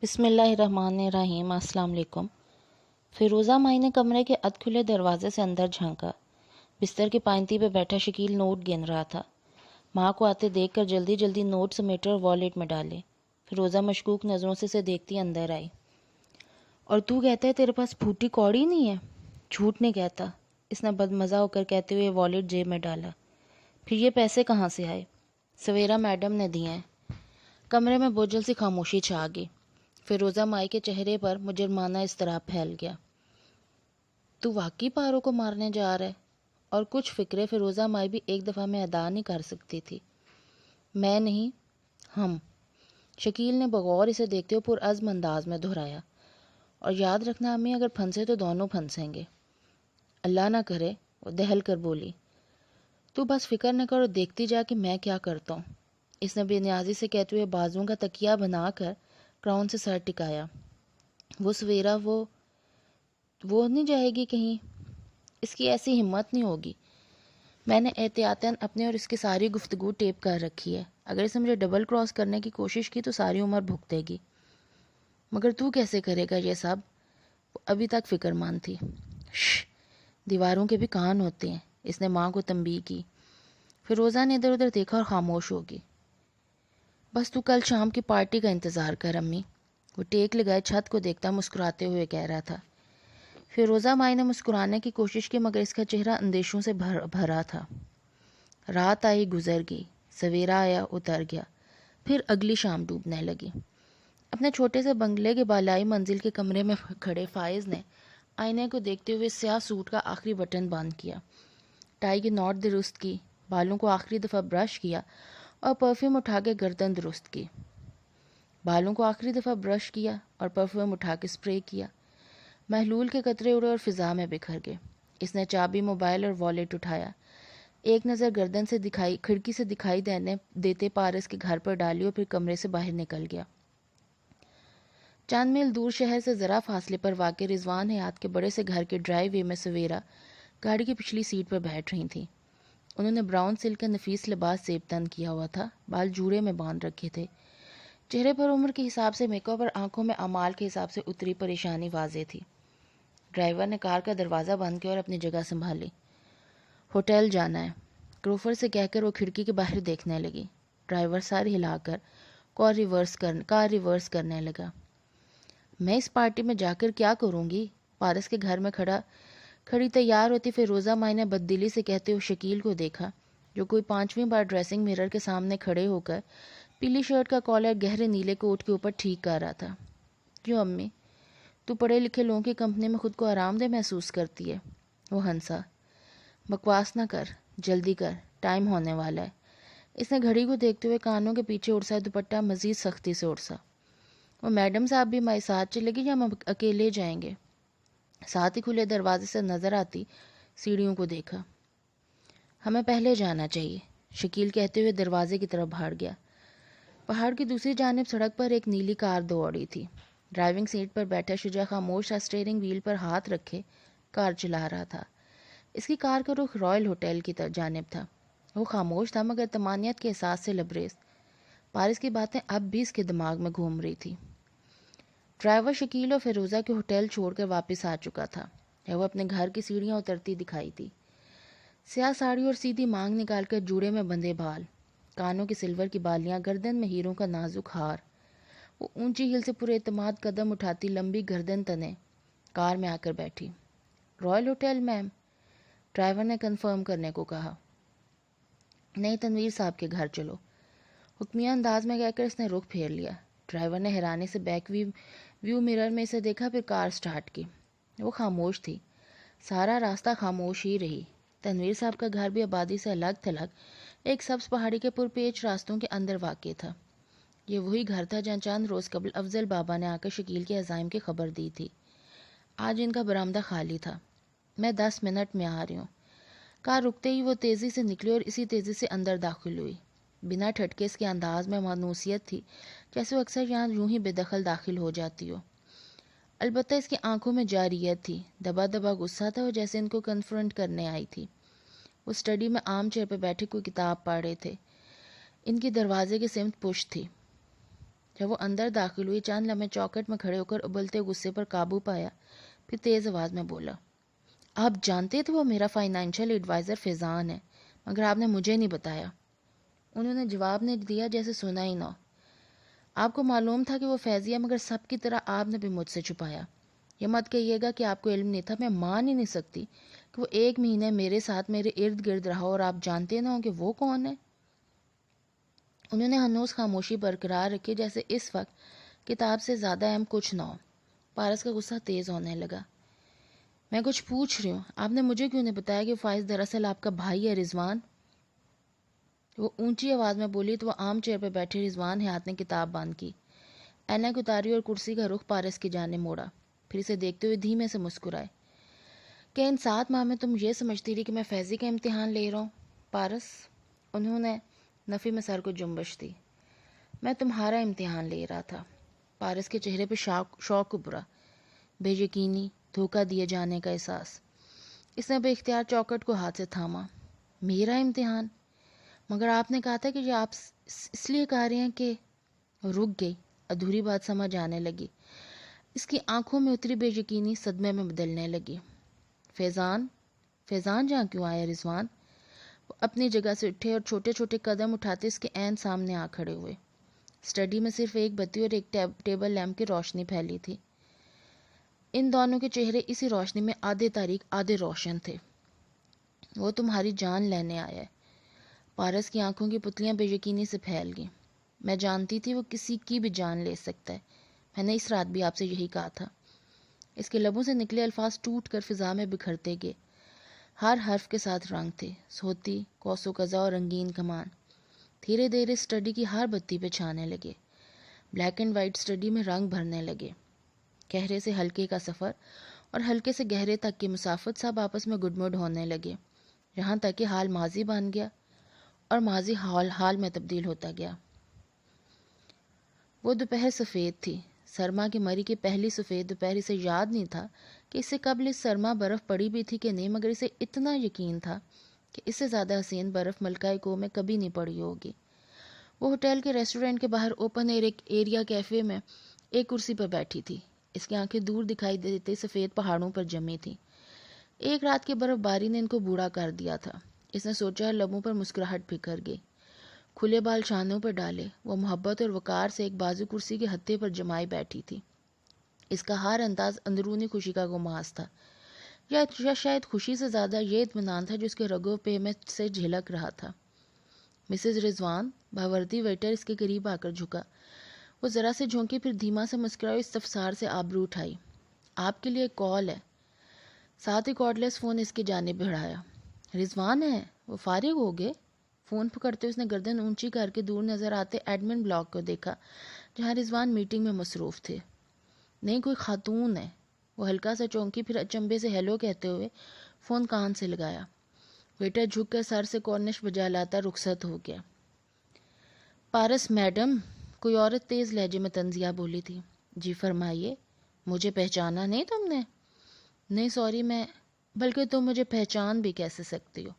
بسم اللہ الرحمن الرحیم۔ السلام علیکم۔ فیروزہ مائی نے کمرے کے ادھ کھلے دروازے سے اندر جھانکا۔ بستر کی پائنتی پہ بیٹھا شکیل نوٹ گن رہا تھا۔ ماں کو آتے دیکھ کر جلدی جلدی نوٹ سمیٹے اور والیٹ میں ڈالے۔ فیروزہ مشکوک نظروں سے دیکھتی اندر آئی۔ اور تو کہتا ہے تیرے پاس پھوٹی کوڑی نہیں ہے؟ جھوٹ نہیں کہتا، اس نے بدمزہ ہو کر کہتے ہوئے والیٹ جیب میں ڈالا۔ پھر یہ پیسے کہاں سے آئے؟ سویرا میڈم نے دیے ہیں۔ کمرے میں بوجھل سی خاموشی چھا گئی۔ فیروزہ مائی کے چہرے پر مجرمانہ اضطراب پھیل گیا۔ تو واقعی پارو کو مارنے جا رہا ہے؟ اور کچھ فکرے فیروزہ مائی بھی ایک دفعہ میں ادا نہیں کر سکتی تھی۔ میں نہیں، ہم، شکیل نے بغور اسے دیکھتے ہوئے پرعزم انداز میں دہرایا۔ اور یاد رکھنا امی، اگر پھنسے تو دونوں پھنسیں گے۔ اللہ نہ کرے، وہ دہل کر بولی۔ تو بس فکر نہ کرو، دیکھتی جا کہ میں کیا کرتا ہوں، اس نے بے نیازی سے کہتے ہوئے بازوؤں کا تکیہ بنا کر کراؤن سے سر ٹکایا۔ وہ سویرا وہ نہیں جائے گی کہیں؟ اس کی ایسی ہمت نہیں ہوگی۔ میں نے احتیاطاً اپنے اور اس کی ساری گفتگو ٹیپ کر رکھی ہے، اگر اس نے مجھے ڈبل کراس کرنے کی کوشش کی تو ساری عمر بھگتے گی۔ مگر تو کیسے کرے گا یہ سب؟ وہ ابھی تک فکر مند تھی۔ شش، دیواروں کے بھی کان ہوتے ہیں، اس نے ماں کو تنبیہ کی۔ فیروزہ نے ادھر ادھر دیکھا اور خاموش ہوگی۔ بس تو کل شام کی پارٹی کا انتظار کر امی، وہ ٹیک لگائے چھت کو دیکھتا مسکراتے ہوئے کہہ رہا تھا۔ فیروزہ مائی نے مسکرانے کی کوشش کی، مگر اس کا چہرہ اندیشوں سے بھرا تھا۔ رات آئی گزر گئی، سویرا آیا اتر گیا، پھر اگلی شام ڈوبنے لگی۔ اپنے چھوٹے سے بنگلے کے بالائی منزل کے کمرے میں کھڑے فائز نے آئینے کو دیکھتے ہوئے سیاہ سوٹ کا آخری بٹن بند کیا، ٹائی کی نوٹ درست کی، بالوں کو آخری دفعہ برش کیا اور پرفیوم اٹھا کے گردن درست کی۔ بالوں کو آخری دفعہ برش کیا اور پرفیوم اٹھا کے سپرے کیا۔ محلول کے قطرے اڑے اور فضا میں بکھر گئے۔ اس نے چابی، موبائل اور والیٹ اٹھایا، ایک نظر گردن سے کھڑکی سے دکھائی دیتے پارس کے گھر پر ڈالی اور پھر کمرے سے باہر نکل گیا۔ چند میل دور شہر سے ذرا فاصلے پر واقع رضوان حیات کے بڑے سے گھر کے ڈرائیو وے میں سویرا گاڑی کی پچھلی سیٹ پر بیٹھ رہی تھیں۔ انہوں نے براؤن سلک کا نفیس لباس زیب تن کیا ہوا تھا، بال جوڑے میں باندھ رکھے تھے، چہرے پر عمر کے حساب سے میک اپ اور آنکھوں میں اعمال کے حساب سے اتری پریشانی واضح تھی۔ ڈرائیور نے کار کا دروازہ بند کیا اور اپنی جگہ سنبھالی۔ ہوٹل جانا ہے، کروفر سے کہہ کر وہ کھڑکی کے باہر دیکھنے لگی۔ ڈرائیور سر ہلا کر کار ریورس کرنے لگا۔ میں اس پارٹی میں جا کر کیا کروں گی؟ پارس کے گھر میں کھڑی تیار ہوتی فیروزہ مائی نے بددلی سے کہتے ہوئے شکیل کو دیکھا، جو کوئی 5ویں بار ڈریسنگ مرر کے سامنے کھڑے ہو کر پیلی شرٹ کا کالر گہرے نیلے کوٹ کے اوپر ٹھیک کر رہا تھا۔ کیوں امی، تو پڑھے لکھے لوگوں کی کمپنی میں خود کو آرام دہ محسوس کرتی ہے؟ وہ ہنسا۔ بکواس نہ کر، جلدی کر، ٹائم ہونے والا ہے۔ اس نے گھڑی کو دیکھتے ہوئے کانوں کے پیچھے اڑسا دوپٹہ مزید سختی سے اڑسا۔ وہ میڈم صاحب بھی ہمارے ساتھ چلے گی یا ہم اکیلے جائیں گے؟ ساتھ ہی کھلے دروازے سے نظر آتی سیڑھیوں کو دیکھا۔ ہمیں پہلے جانا چاہیے، شکیل کہتے ہوئے دروازے کی طرف بھاگ گیا۔ پہاڑ کی دوسری جانب سڑک پر ایک نیلی کار دوڑی تھی۔ ڈرائیونگ سیٹ پر بیٹھا شجاع خاموش سا اسٹیئرنگ وہیل پر ہاتھ رکھے کار چلا رہا تھا۔ اس کی کار کا رخ رائل ہوٹل کی جانب تھا۔ وہ خاموش تھا مگر طمانینت کے احساس سے لبریز۔ پارس کی باتیں اب بھی اس کے دماغ میں گھوم رہی تھی۔ ڈرائیور شکیل اور فیروزہ کے ہوٹل چھوڑ کر واپس آ چکا تھا۔ وہ اپنے گھر کی سیڑھیاں اترتی دکھائی تھی۔ سیاہ ساڑی اور سیدھی مانگ نکال کر جوڑے میں بندھے بال، کانوں کی سلور کی بالیاں، گردن میں ہیروں کا نازک ہار۔ وہ اونچی ہل سے پورے اعتماد قدم اٹھاتی لمبی گردن تنے کار میں آ کر بیٹھی۔ رائل ہوٹل میم، ڈرائیور نے کنفرم کرنے کو کہا۔ نہیں، تنویر صاحب کے گھر چلو، حکمیہ انداز میں کہہ کر اس نے رخ پھیر لیا۔ ڈرائیور نے حیرانی سے بیک ویو مرر میں اسے دیکھا، پھر کار سٹارٹ کی۔ وہ خاموش تھی، سارا راستہ خاموش ہی رہی۔ تنویر صاحب کا گھر بھی آبادی سے الگ تھلگ ایک سبز پہاڑی کے پرپیچ راستوں کے اندر واقع تھا۔ یہ وہی گھر تھا جہاں چند روز قبل افضل بابا نے آ کر شکیل کے عزائم کی خبر دی تھی۔ آج ان کا برآمدہ خالی تھا۔ میں 10 منٹ میں آ رہی ہوں۔ کار رکتے ہی وہ تیزی سے نکلی اور اسی تیزی سے اندر داخل ہوئی۔ بنا ٹھٹکے اس کے انداز میں مانوسیت تھی، جیسے وہ اکثر یہاں یوں ہی بے دخل داخل ہو جاتی ہو۔ البتہ اس کی آنکھوں میں جاریت تھی، دبا دبا غصہ تھا، اور جیسے ان کو کنفرنٹ کرنے آئی تھی۔ وہ اسٹڈی میں عام چیئر پہ بیٹھے کوئی کتاب پڑھ رہے تھے۔ ان کی دروازے کی سمت پشت تھی۔ جب وہ اندر داخل ہوئی چند لمحے چوکٹ میں کھڑے ہو کر ابلتے غصے پر قابو پایا، پھر تیز آواز میں بولا، آپ جانتے تھے وہ میرا فائنینشیل ایڈوائزر فیضان ہے، مگر آپ نے مجھے نہیں بتایا۔ انہوں نے جواب نہیں دیا جیسے سنا ہی نہ ہو۔ آپ کو معلوم تھا کہ وہ فیضی ہے، مگر سب کی طرح آپ نے بھی مجھ سے چھپایا۔ یہ مت کہیے گا کہ آپ کو علم نہیں تھا، میں مان ہی نہیں سکتی کہ وہ 1 مہینے میرے ساتھ میرے ارد گرد رہا اور آپ جانتے نہ ہوں کہ وہ کون ہے۔ انہوں نے ہنوز خاموشی برقرار رکھی جیسے اس وقت کتاب سے زیادہ اہم کچھ نہ ہو۔ پارس کا غصہ تیز ہونے لگا۔ میں کچھ پوچھ رہی ہوں، آپ نے مجھے کیوں نہیں بتایا کہ فائز دراصل آپ کا بھائی ہے رضوان؟ وہ اونچی آواز میں بولی تو وہ عام چیئر پہ بیٹھے رضوان حیات نے کتاب بند کی، اینک اتاری اور کرسی کا رخ پارس کی جانب موڑا، پھر اسے دیکھتے ہوئے دھیمے سے مسکرائے۔ کہ ان 7 ماہ میں تم یہ سمجھتی رہی کہ میں فیضی کا امتحان لے رہا ہوں پارس؟ انہوں نے نفی میں سر کو جنبش دی۔ میں تمہارا امتحان لے رہا تھا۔ پارس کے چہرے پہ شوق ابھرا، بے یقینی، دھوکہ دیے جانے کا احساس۔ اس نے بے اختیار چوکٹ کو ہاتھ سے تھاما۔ میرا امتحان؟ مگر آپ نے کہا تھا کہ یہ آپ اس لیے کہہ رہے ہیں کہ… رک گئی، ادھوری بات سمجھ آنے لگی۔ اس کی آنکھوں میں اتری بے یقینی صدمے میں بدلنے لگی۔ فیضان جہاں کیوں آیا رضوان؟ وہ اپنی جگہ سے اٹھے اور چھوٹے چھوٹے قدم اٹھاتے اس کے عین سامنے آ کھڑے ہوئے۔ اسٹڈی میں صرف ایک بتی اور ایک ٹیبل لیمپ کی روشنی پھیلی تھی۔ ان دونوں کے چہرے اسی روشنی میں آدھے تاریک آدھے روشن تھے۔ وہ تمہاری جان لینے آیا ہے۔ پارس کی آنکھوں کی پتلیاں بے یقینی سے پھیل گئیں۔ میں جانتی تھی وہ کسی کی بھی جان لے سکتا ہے، میں نے اس رات بھی آپ سے یہی کہا تھا۔ اس کے لبوں سے نکلے الفاظ ٹوٹ کر فضا میں بکھرتے گئے۔ ہر حرف کے ساتھ رنگ تھے، صوتی، قوس و قزح اور رنگین کمان۔ دھیرے دھیرے اسٹڈی کی ہر بتی پہ چھانے لگے، بلیک اینڈ وائٹ اسٹڈی میں رنگ بھرنے لگے۔ گہرے سے ہلکے کا سفر اور ہلکے سے گہرے تک کی مسافت سب آپس میں گڈمڈ ہونے لگے، یہاں تک کہ حال ماضی بن گیا اور ماضی حال میں تبدیل ہوتا گیا۔ وہ دوپہر سفید تھی، سرما کی مری کی پہلی سفید دوپہر۔ اسے یاد نہیں تھا کہ اس سے قبل اس سرما برف پڑی بھی تھی کہ نہیں، مگر اسے اتنا یقین تھا کہ اس سے زیادہ حسین برف ملکہ کو میں کبھی نہیں پڑی ہوگی۔ وہ ہوٹل کے ریسٹورنٹ کے باہر اوپن ایریا کیفے میں ایک کرسی پر بیٹھی تھی۔ اس کی آنکھیں دور دکھائی دیتے سفید پہاڑوں پر جمی تھیں۔ ایک رات کی برف باری نے ان کو بوڑھا کر دیا تھا۔ اس نے سوچا، لبوں پر مسکراہٹ بکھر گئی۔ کھلے بال شانوں پر ڈالے، وہ محبت اور وقار سے ایک بازو کرسی کے ہتھے پر جمائی بیٹھی تھی۔ اس کا ہر انداز اندرونی خوشی کا گماس تھا، یا شاید خوشی سے زیادہ یہ اطمینان تھا جو اس کے رگوں پہ میں سے جھلک رہا تھا۔ مسز رضوان، باوردی ویٹر اس کے قریب آ کر جھکا۔ وہ ذرا سے جھونکی، پھر دھیما سے مسکرائی، استفسار سے آبرو اٹھائی۔ آپ کے لیے ایک کال ہے۔ ساتھ ہی کارڈلیس فون اس کی جانب بڑھایا۔ رضوان ہے؟ وہ فارغ ہو گئے؟ فون پکڑتے اس نے گردن اونچی کر کے دور نظر آتے ایڈمن بلاک کو دیکھا جہاں رضوان میٹنگ میں مصروف تھے۔ نہیں، کوئی خاتون ہے۔ وہ ہلکا سا چونکی، پھر اچنبے سے ہیلو کہتے ہوئے فون کان سے لگایا۔ ویٹر جھک کر سر سے کارنش بجا لاتا رخصت ہو گیا۔ پارس میڈم، کوئی عورت تیز لہجے میں طنزیہ بولی تھی۔ جی فرمائیے۔ مجھے پہچانا نہیں تم نے؟ نہیں سوری، بلکہ تم مجھے پہچان بھی کیسے سکتی ہو؟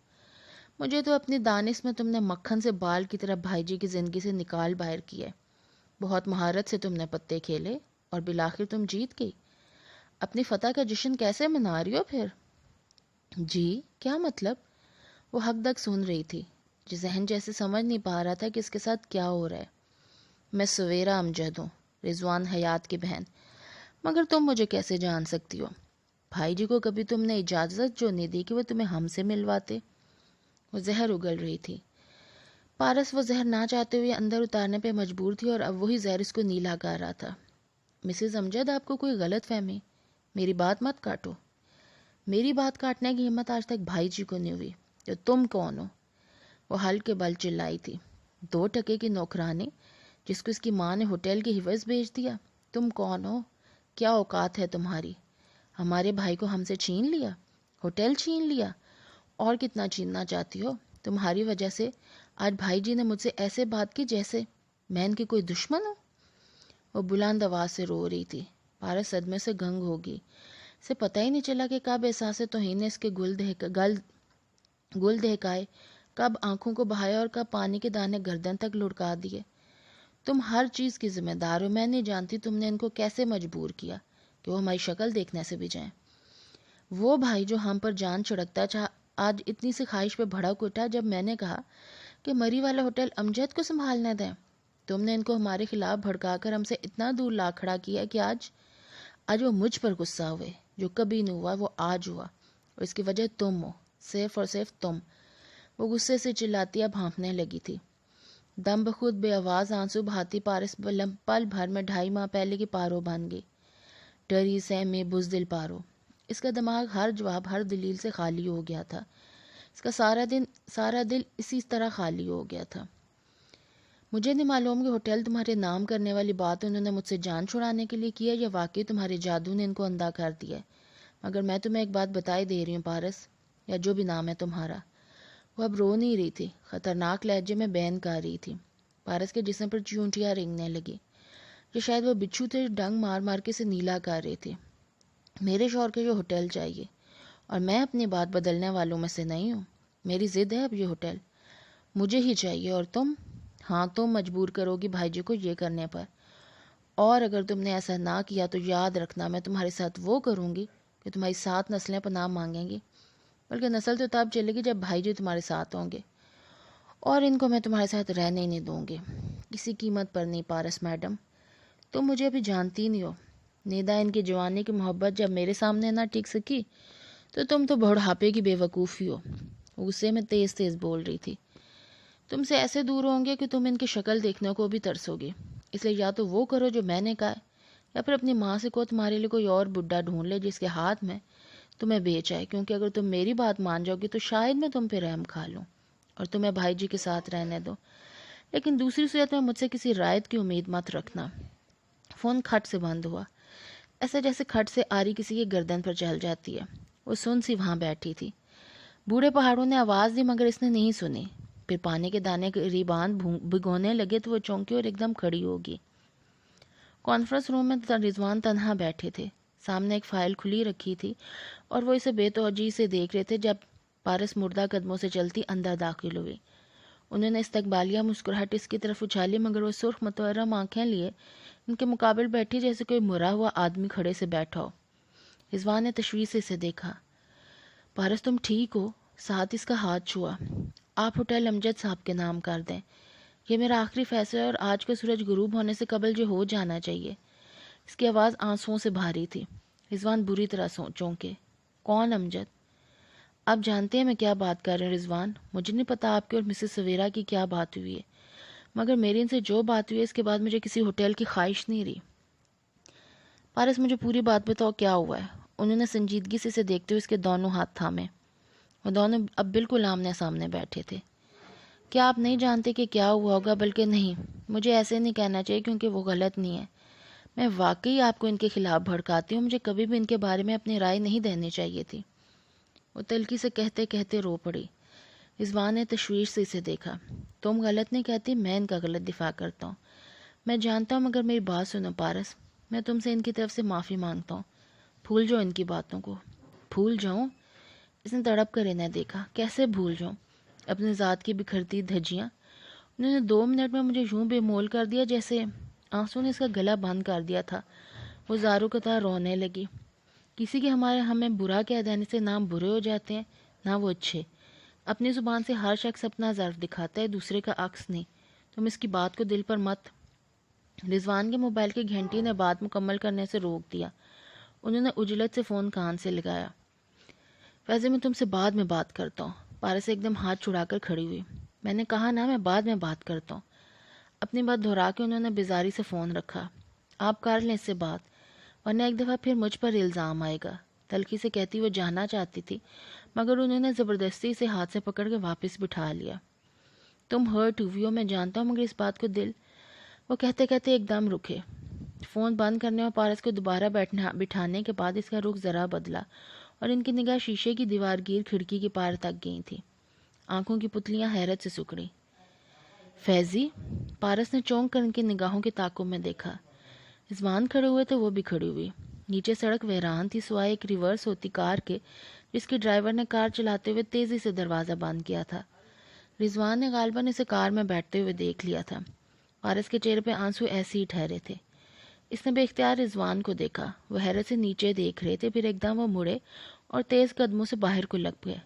مجھے تو اپنی دانش میں تم نے مکھن سے بال کی طرح بھائی جی کی زندگی سے نکال باہر کیا ہے۔ بہت مہارت سے تم نے پتے کھیلے اور بالآخر تم جیت گئی۔ اپنی فتح کا جشن کیسے منا رہی ہو پھر؟ جی کیا مطلب؟ وہ حق دق سن رہی تھی، جو ذہن جیسے سمجھ نہیں پا رہا تھا کہ اس کے ساتھ کیا ہو رہا ہے۔ میں سویرا امجد ہوں، رضوان حیات کی بہن۔ مگر تم مجھے کیسے جان سکتی ہو؟ بھائی جی کو کبھی تم نے اجازت جو نہیں دی کہ وہ تمہیں ہم سے ملواتے؟ وہ زہر اگل رہی تھی۔ پارس وہ زہر نہ چاہتے ہوئے اندر اتارنے پہ مجبور تھی اور اب وہی زہر اس کو نیلا کر رہا تھا۔ مسز امجد، آپ کو کوئی غلط فہمی؟ میری بات مت کاٹو۔ میری بات کاٹنے کی ہمت آج تک بھائی جی کو نہیں ہوئی۔ تو تم کون ہو؟ وہ ہل کے بل چلائی تھی۔ 2 ٹکے کی نوکرانی جس کو اس کی ماں نے ہوٹل کی حوض بھیج دیا؟ تم کون ہو؟ کیا اوقات ہے تمہاری؟ ہمارے بھائی کو ہم سے چھین لیا، ہوٹل چھین لیا، اور کتنا چھیننا چاہتی ہو؟ تمہاری وجہ سے آج بھائی جی نے مجھ سے ایسے بات کی جیسے میں ان کی کوئی دشمن ہوں۔ وہ بلند آواز سے رو رہی تھی۔ پارس صدمے سے گنگ ہوگی۔ اسے پتہ ہی نہیں چلا کہ کب احساس توہین نے اس کے گل دہکائے، کب آنکھوں کو بہایا اور کب پانی کے دانے گردن تک لڑکا دیے۔ تم ہر چیز کی ذمہ دار ہو، میں نہیں جانتی تم نے ان کو کیسے مجبور کیا کہ وہ ہماری شکل دیکھنے سے بھی جائیں۔ وہ بھائی جو ہم پر جان چھڑکتا چاہ آج اتنی سی خواہش پہ بھڑک اٹھا جب میں نے کہا کہ مری والا ہوٹل امجد کو سنبھالنے دیں۔ تم نے ان کو ہمارے خلاف بھڑکا کر ہم سے اتنا دور لا کھڑا کیا کہ آج وہ مجھ پر غصہ ہوئے۔ جو کبھی نہیں ہوا وہ آج ہوا، اور اس کی وجہ تم ہو، صرف اور صرف تم۔ وہ غصے سے چلاتی اب ہانپنے لگی تھی۔ دم بخود بے آواز آنسو بہاتی پارس پل بھر میں 2.5 ماہ پہلے کی پارو بن گئی، ڈری سہمی بزدل پارو۔ اس کا دماغ ہر جواب، ہر دلیل سے خالی ہو گیا تھا۔ اس کا سارا دل اسی طرح خالی ہو گیا تھا۔ مجھے نہیں معلوم کہ ہوٹل تمہارے نام کرنے والی بات انہوں نے مجھ سے جان چھڑانے کے لیے کیا یا واقعی تمہارے جادو نے ان کو اندھا کر دیا ہے، مگر میں تمہیں ایک بات بتائی دے رہی ہوں پارس، یا جو بھی نام ہے تمہارا۔ وہ اب رو نہیں رہی تھی، خطرناک لہجے میں بین کر رہی تھی۔ پارس کے جسم پر چونٹیاں رینگنے لگی، جو شاید وہ بچھو تھے، ڈنگ مار مار کے اسے نیلا کر رہے تھے۔ میرے شوہر کو یہ ہوٹل چاہیے، اور میں اپنی بات بدلنے والوں میں سے نہیں ہوں۔ میری ضد ہے اب یہ ہوٹل مجھے ہی چاہیے، اور تم؟ ہاں، تم مجبور کرو گی بھائی جی کو یہ کرنے پر، اور اگر تم نے ایسا نہ کیا تو یاد رکھنا میں تمہارے ساتھ وہ کروں گی کہ تمہاری 7 نسلیں پناہ مانگیں گی، بلکہ نسل تو تب چلے گی جب بھائی جی تمہارے ساتھ ہوں گے، اور ان کو میں تمہارے ساتھ رہنے ہی نہیں دوں گی، کسی قیمت پر نہیں۔ پارس میڈم، تم مجھے ابھی جانتی نہیں ہو۔ نیدا، ان کی جوانی کی محبت جب میرے سامنے نہ ٹک سکی تو تم تو بڑھاپے کی بے وقوفی ہو۔ غصے میں تیز تیز بول رہی تھی۔ تم سے ایسے دور ہوں گے کہ تم ان کی شکل دیکھنے کو بھی ترسو گے، اس لیے یا تو وہ کرو جو میں نے کہا ہے، یا پھر اپنی ماں سے کہو تمہارے لیے کوئی اور بڈھا ڈھونڈ لے جس کے ہاتھ میں تمہیں بیچ آئے، کیونکہ اگر تم میری بات مان جاؤ گی تو شاید میں تم پہ رحم کھا لوں اور تمہیں بھائی جی کے ساتھ رہنے دو، لیکن دوسری صورت میں مجھ سے کسی رعایت کی امید مت رکھنا۔ فون کھٹ سے بند ہوا، ایسا جیسے کھٹ سے آری کسی کی گردن پر چل جاتی ہے۔ وہ سن سی وہاں بیٹھی تھی۔ بوڑھے پہاڑوں نے آواز دی مگر اس نے نہیں سنی۔ پھر پانی کے دانے قریبان بھگونے لگے تو وہ چونکی اور ایک دم کھڑی ہوگی۔ کانفرنس روم میں رضوان تنہا بیٹھے تھے، سامنے ایک فائل کھلی رکھی تھی اور وہ اسے بے توجہی سے دیکھ رہے تھے جب پارس مردہ قدموں سے چلتی اندر داخل ہوئی۔ انہوں نے استقبالیہ مسکراہٹ اس کی طرف اچھالی مگر وہ سرخ متورم آنکھیں لیے ان کے مقابل بیٹھی جیسے کوئی مرا ہوا آدمی کھڑے سے بیٹھا ہو۔ رضوان نے تشویش سے اسے دیکھا۔ پارس، تم ٹھیک ہو؟ ساتھ اس کا ہاتھ چھوا۔ آپ ہوٹل امجد صاحب کے نام کر دیں، یہ میرا آخری فیصلہ ہے اور آج کا سورج غروب ہونے سے قبل جو ہو جانا چاہیے۔ اس کی آواز آنسوؤں سے بھاری تھی۔ رضوان بری طرح چونکے۔ کون امجد؟ آپ جانتے ہیں میں کیا بات کر رہے ہیں رضوان؟ مجھے نہیں پتا آپ کے اور مسز سویرا کی کیا بات ہوئی ہے، مگر میری ان سے جو بات ہوئی ہے اس کے بعد مجھے کسی ہوٹل کی خواہش نہیں رہی۔ پارس، مجھے پوری بات بتاؤ، کیا ہوا ہے؟ انہوں نے سنجیدگی سے اسے دیکھتے ہوئے اس کے دونوں ہاتھ تھامے۔ وہ دونوں اب بالکل آمنے سامنے بیٹھے تھے۔ کیا آپ نہیں جانتے کہ کیا ہوا ہوگا؟ بلکہ نہیں، مجھے ایسے نہیں کہنا چاہیے کیونکہ وہ غلط نہیں ہے۔ میں واقعی آپ کو ان کے خلاف بھڑکاتی ہوں، مجھے کبھی بھی ان کے بارے میں اپنی رائے نہیں دینی چاہیے تھی۔ وہ تلخی سے کہتے کہتے رو پڑی۔ رضوان نے تشویش سے اسے دیکھا۔ تم غلط نہیں کہتی، میں ان کا غلط دفاع کرتا ہوں۔ میں جانتا ہوں مگر میری بات سنو پارس، میں تم سے ان کی طرف سے معافی مانگتا ہوں۔ بھول جاؤ ان کی باتوں کو۔ بھول جاؤں؟ اس نے تڑپ کر انہیں دیکھا۔ کیسے بھول جاؤں اپنی ذات کی بکھرتی دھجیاں؟ انہوں نے 2 منٹ میں مجھے یوں بے مول کر دیا جیسے آنسو نے اس کا گلا بند کر دیا تھا۔ وہ زاروں قطار رونے لگی۔ کسی کے ہمیں برا کہہ دینے سے نہ ہم برے ہو جاتے ہیں نہ وہ اچھے۔ اپنی زبان سے ہر شخص اپنا ظرف دکھاتا ہے، دوسرے کا عکس نہیں۔ تم اس کی بات کو دل پر مت۔ رضوان کے موبائل کی گھنٹی نے بات مکمل کرنے سے روک دیا۔ انہوں نے عجلت سے فون کان سے لگایا۔ ویسے میں تم سے بعد میں بات کرتا ہوں۔ پارس ایک دم ہاتھ چھڑا کر کھڑی ہوئی۔ میں نے کہا نا میں بعد میں بات کرتا ہوں۔ اپنی بات دہرا کے انہوں نے بیزاری سے فون رکھا۔ آپ کر لیں اس سے بات، ورنہ ایک دفعہ پھر مجھ پر الزام آئے گا۔ تلخی سے کہتی وہ جانا چاہتی تھی مگر انہوں نے زبردستی سے ہاتھ سے پکڑ کے واپس بٹھا لیا۔ تم ہرٹ ہوئی ہو میں جانتا ہوں، مگر اس بات کو دل… وہ کہتے کہتے ایک دم رکے۔ فون بند کرنے اور پارس کو دوبارہ بٹھانے کے بعد اس کا رخ ذرا بدلا اور ان کی نگاہ شیشے کی دیوار گیر کھڑکی کی پار تک گئی تھی۔ آنکھوں کی پتلیاں حیرت سے سکڑی۔ فیضی؟ پارس نے چونک کر ان کی نگاہوں کے تعاقب میں دیکھا۔ رضوان کھڑے ہوئے تو وہ بھی کھڑی ہوئی۔ نیچے سڑک ویران تھی سوائے ایک ریورس ہوتی کار کے جس کے ڈرائیور نے کار چلاتے ہوئے تیزی سے دروازہ بند کیا تھا۔ رضوان نے غالباً اسے کار میں بیٹھتے ہوئے دیکھ لیا تھا پارس کے چہرے پہ آنسو ایسے ہی ٹھہرے تھے۔ اس نے بے اختیار رضوان کو دیکھا۔ وہ حیرت سے نیچے دیکھ رہے تھے، پھر ایک دم وہ مڑے اور تیز قدموں سے باہر کو لگ گئے۔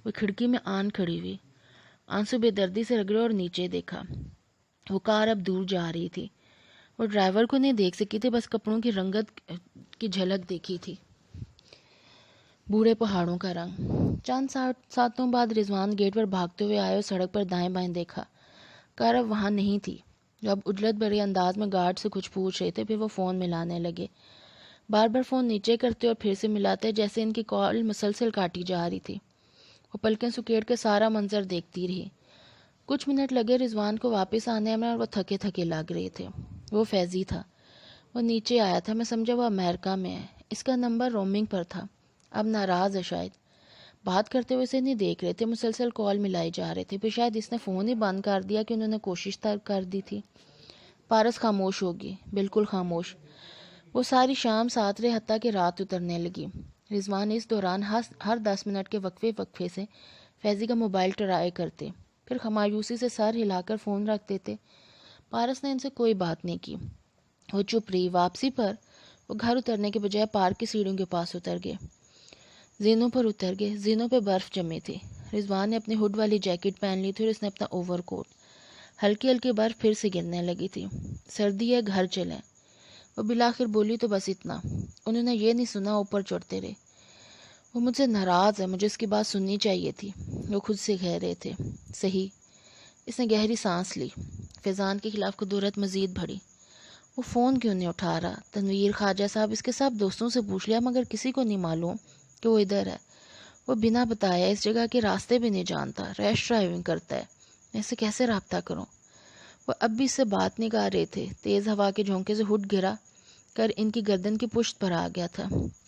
وہ کھڑکی میں آن کھڑی ہوئی، آنسو بے دردی سے رگڑے اور نیچے دیکھا۔ وہ کار اب دور جا رہی تھی۔ وہ ڈرائیور کو نہیں دیکھ سکی تھی، بس کپڑوں کی رنگت کی جھلک دیکھی تھی، بوڑھے پہاڑوں کا رنگ۔ چند ساتوں بعد رضوان گیٹ پر بھاگتے ہوئے آئے اور سڑک پر دائیں بائیں دیکھا۔ کار اب وہاں نہیں تھی۔ جو اب اجلت بھرے انداز میں گارڈ سے کچھ پوچھ رہے تھے، پھر وہ فون ملانے لگے، بار بار فون نیچے کرتے اور پھر سے ملاتے، جیسے ان کی کال مسلسل کاٹی جا رہی تھی۔ وہ پلکیں سکیڑ کے سارا منظر دیکھتی رہی۔ کچھ منٹ لگے رضوان کو واپس آنے میں اور وہ تھکے تھکے لگ رہے تھے۔ وہ فیضی تھا، وہ نیچے آیا تھا، میں سمجھا وہ امریکہ میں ہے۔ اس کا نمبر رومنگ پر تھا، اب ناراض ہے شاید۔ بات کرتے ہوئے اسے نہیں دیکھ رہے تھے، مسلسل کال ملائے جا رہے تھے، پھر شاید اس نے فون ہی بند کر دیا کہ انہوں نے کوشش کر دی تھی۔ پارس خاموش ہوگی، بالکل خاموش۔ وہ ساری شام ساتھ رہے حتیٰ کہ رات اترنے لگی۔ رضوان اس دوران ہر 10 منٹ کے وقفے سے فیضی کا موبائل ٹرائی کرتے، پھر خاموشی سے سر ہلا کر فون رکھ دیتے۔ پارس نے ان سے کوئی بات نہیں کی، وہ چپ رہی۔ واپسی پر وہ گھر اترنے کے بجائے پارک کی سیڑھیوں کے پاس اتر گئے، زینوں پر اتر گئے۔ زینوں پہ برف جمی تھی۔ رضوان نے اپنی ہڈ والی جیکٹ پہن لی تھی اور اس نے اپنا اوور کوٹ۔ ہلکی ہلکی برف پھر سے گرنے لگی تھی۔ سردی ہے، گھر چلیں، وہ بالآخر بولی، تو بس اتنا۔ انہوں نے یہ نہیں سنا، اوپر چڑھتے رہے۔ وہ مجھ سے ناراض ہے، مجھے اس کی بات سننی چاہیے تھی، وہ خود سے کہہ رہے تھے۔ صحیح۔ اس نے گہری سانس لی۔ فیضان کے خلاف قدورت مزید بڑھی۔ وہ فون کیوں نہیں اٹھا رہا؟ تنویر، خواجہ صاحب، اس کے سب دوستوں سے پوچھ لیا، مگر کسی کو نہیں معلوم کہ وہ ادھر ہے۔ وہ بنا بتایا اس جگہ کے راستے بھی نہیں جانتا، ریش ڈرائیونگ کرتا ہے، میں اس سے کیسے رابطہ کروں؟ وہ اب بھی اس سے بات نہیں کر رہے تھے۔ تیز ہوا کے جھونکے سے ہڈ گرا کر ان کی گردن کی پشت پر آ گیا تھا۔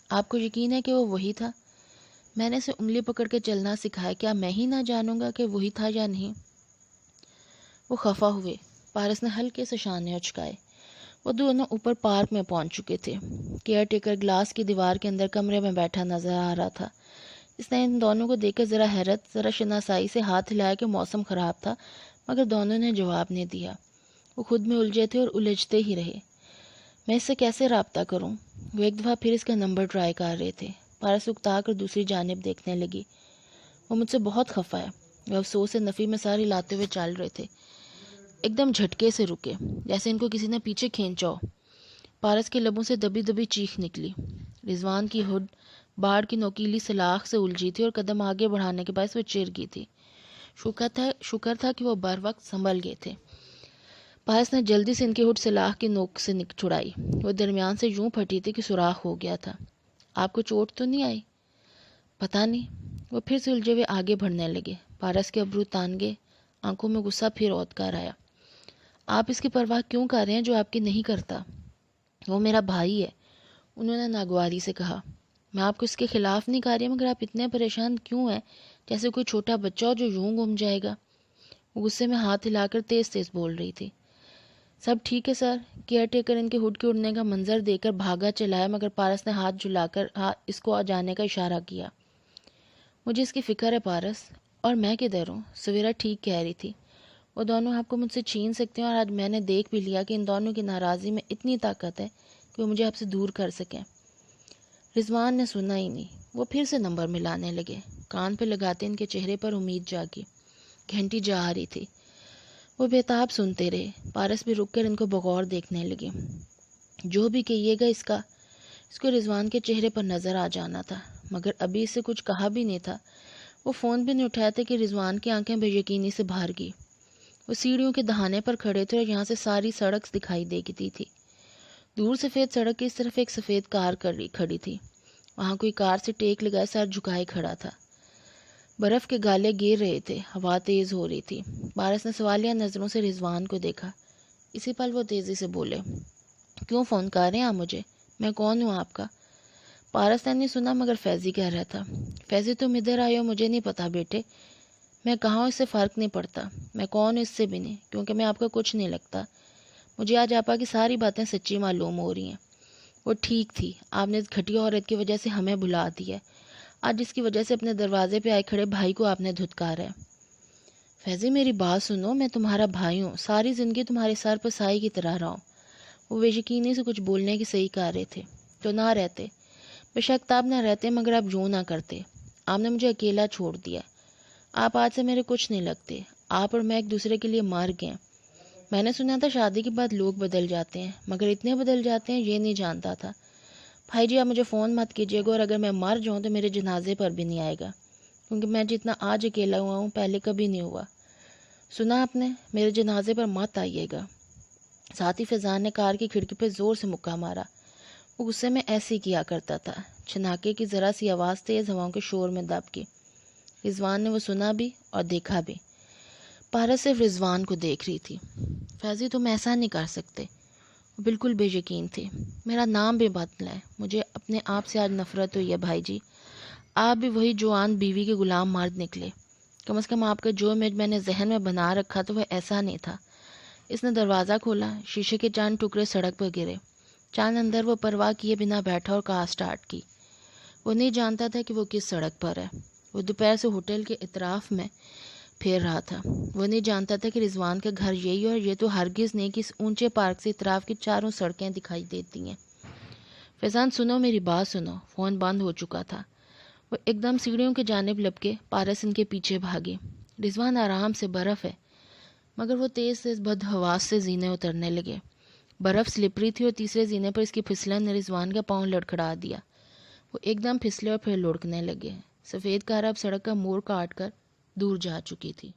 آپ کو یقین ہے کہ وہ وہی تھا؟ میں نے اسے انگلی پکڑ کے چلنا سکھایا، کیا میں ہی نہ جانوں گا کہ وہی تھا یا نہیں؟ وہ خفا ہوئے۔ پارس نے ہلکے سے شانے اچکائے۔ وہ دونوں اوپر پارک میں پہنچ چکے تھے۔ کیئر ٹیکر گلاس کی دیوار کے اندر کمرے میں بیٹھا نظر آ رہا تھا۔ اس نے ان دونوں کو دیکھ کر ذرا حیرت، ذرا شناسائی سے ہاتھ ہلایا کہ موسم خراب تھا، مگر دونوں نے جواب نہیں دیا۔ وہ خود میں الجھے تھے اور الجھتے ہی رہے۔ میں اس سے کیسے رابطہ کروں؟ وہ ایک دفعہ پھر اس کا نمبر ٹرائی کر رہے تھے۔ پارس اکتا کر دوسری جانب دیکھنے لگی۔ وہ مجھ سے بہت خفا ہے، وہ افسوس سے نفی میں سر ہلاتے ہوئے چل رہے تھے۔ ایک دم جھٹکے سے رکے، جیسے ان کو کسی نے پیچھے کھینچا ہو۔ پارس کے لبوں سے دبی دبی چیخ نکلی۔ رضوان کی ہڈ باڑ کی نوکیلی سلاخ سے الجھی تھی اور قدم آگے بڑھانے کے باعث وہ چر گئی تھی۔ شکر تھا کہ وہ بر وقت سنبھل گئے تھے۔ پارس نے جلدی سے ان کی ہڈ سلاخ کی نوک سے چھڑائی۔ وہ درمیان سے یوں پھٹی تھی کہ سوراخ ہو گیا تھا۔ آپ کو چوٹ تو نہیں آئی؟ پتہ نہیں۔ وہ پھر سے الجھے ہوئے آگے بڑھنے لگے۔ پارس کے ابرو تان گئے، آنکھوں میں غصہ پھر اوت کر آیا۔ آپ اس کی پرواہ کیوں کر رہے ہیں جو آپ کی نہیں کرتا؟ وہ میرا بھائی ہے، انہوں نے ناگواری سے کہا۔ میں آپ کو اس کے خلاف نہیں کر رہی، مگر آپ اتنے پریشان کیوں ہیں، جیسے کوئی چھوٹا بچہ ہو جو یوں گم جائے گا؟ وہ غصے میں ہاتھ ہلا کر تیز تیز بول رہی تھی۔ سب ٹھیک ہے سر۔ کیئر ٹیکر ان کے ہڈ کے اڑنے کا منظر دیکھ کر بھاگا چلایا، مگر پارس نے ہاتھ جھلا کر اس کو جانے کا اشارہ کیا۔ مجھے اس کی فکر ہے پارس، اور میں کدھر ہوں؟ سویرا ٹھیک کہہ رہی تھی، وہ دونوں آپ کو مجھ سے چھین سکتے ہیں، اور آج میں نے دیکھ بھی لیا کہ ان دونوں کی ناراضی میں اتنی طاقت ہے کہ وہ مجھے آپ سے دور کر سکیں۔ رضوان نے سنا ہی نہیں۔ وہ پھر سے نمبر ملانے لگے۔ کان پہ لگاتے ان کے چہرے پر امید جاگی۔ گھنٹی جا آ رہی تھی۔ وہ بےتاب سنتے رہے۔ پارس بھی رک کر ان کو بغور دیکھنے لگی۔ جو بھی کہیے گا اس کو رضوان کے چہرے پر نظر آ جانا تھا، مگر ابھی اس سے کچھ کہا بھی نہیں تھا۔ وہ فون بھی نہیں اٹھایا تھا کہ رضوان کی آنکھیں بے یقینی سے بھر گئی۔ وہ سیڑھیوں کے دہانے پر کھڑے تھے اور یہاں سے ساری سڑک دکھائی دیتی تھی۔ دور سفید سڑک کی اس طرف ایک سفید کار کھڑی تھی۔ وہاں کوئی کار سے ٹیک لگائے سر جھکائے کھڑا تھا۔ برف کے گالے گر رہے تھے، ہوا تیز ہو رہی تھی۔ پارس نے سوالیہ نظروں سے رضوان کو دیکھا۔ اسی پل وہ تیزی سے بولے، کیوں فون کر رہے ہیں آپ مجھے؟ میں کون ہوں آپ کا؟ پارس نے نہیں سنا، مگر فیضی کہہ رہا تھا۔ فیضی تم ادھر آئے ہو مجھے نہیں پتا بیٹے، میں کہاں ہوں اس سے فرق نہیں پڑتا، میں کون ہوں اس سے بھی نہیں، کیونکہ میں آپ کا کچھ نہیں لگتا۔ مجھے آج آپا کی ساری باتیں سچی معلوم ہو رہی ہیں۔ وہ ٹھیک تھی، آپ نے اس گھٹیا عورت کی وجہ سے ہمیں بھلا دیا ہے، آج اس کی وجہ سے اپنے دروازے پہ آئے کھڑے بھائی کو آپ نے دھتکارا ہے۔ فیضی میری بات سنو، میں تمہارا بھائی ہوں، ساری زندگی تمہارے سر پر سائے کی طرح رہا ہوں۔ وہ بے یقینی سے کچھ بولنے کی صحیح کہہ رہے تھے تو نہ رہتے، بے شک آپ نہ رہتے، مگر آپ یوں نہ کرتے۔ آپ نے مجھے اکیلا چھوڑ دیا۔ آپ آج سے میرے کچھ نہیں لگتے، آپ اور میں ایک دوسرے کے لیے مر گئے۔ میں نے سنا تھا شادی کے بعد لوگ بدل جاتے ہیں، مگر اتنے بدل جاتے ہیں یہ نہیں جانتا تھا۔ بھائی جی آپ مجھے فون مت کیجیے گا، اور اگر میں مر جاؤں تو میرے جنازے پر بھی نہیں آئے گا، کیونکہ میں جتنا آج اکیلا ہوا ہوں پہلے کبھی نہیں ہوا۔ سنا آپ نے، میرے جنازے پر مت آئیے گا۔ ساتھ ہی فیضان نے کار کی کھڑکی پہ زور سے مکہ مارا۔ وہ غصے میں ایسے ہی کیا کرتا تھا۔ چھناکے کی ذرا سی آواز تیز ہواؤں کے شور میں دب گئی۔ رضوان نے وہ سنا بھی اور دیکھا بھی۔ پارس صرف رضوان کو دیکھ رہی تھی۔ فیضی تم ایسا نہیں کر سکتے۔ وہ بالکل بے یقین تھی۔ میرا نام بھی بدلا ہے، مجھے اپنے آپ سے آج نفرت ہوئی ہے بھائی جی۔ آپ بھی وہی جوان بیوی کے غلام مرد نکلے۔ کم از کم آپ کا جو امیج میں نے ذہن میں بنا رکھا تو وہ ایسا نہیں تھا۔ اس نے دروازہ کھولا، شیشے کے چند ٹکڑے سڑک پر گرے۔ چاند اندر وہ پرواہ کیے بنا بیٹھا اور کار سٹارٹ کی۔ وہ نہیں جانتا تھا کہ وہ کس سڑک پر ہے۔ وہ دوپہر سے ہوٹل کے اطراف میں پھیر رہا تھا۔ وہ نہیں جانتا تھا کہ رضوان کا گھر یہی، اور یہ تو ہرگز نہیں کہ اس اونچے پارک سے اطراف کی چاروں سڑکیں دکھائی دیتی ہیں۔ فیضان سنو میری بات سنو۔ فون بند ہو چکا تھا۔ وہ ایک دم سیڑھیوں کی جانب لپکے، پارس ان کے پیچھے بھاگی۔ رضوان آرام سے، برف ہے، مگر وہ تیز تیز بدحواس سے زینے اترنے لگے۔ برف سلپری تھی اور تیسرے زینے پر اس کی پھسلن نے رضوان کا پاؤں لڑکھڑا دیا۔ وہ ایک دم پھسلے اور پھر لڑکنے لگے۔ سفید کار اب سڑک کا موڑ کاٹ کر دور جا چکی تھی۔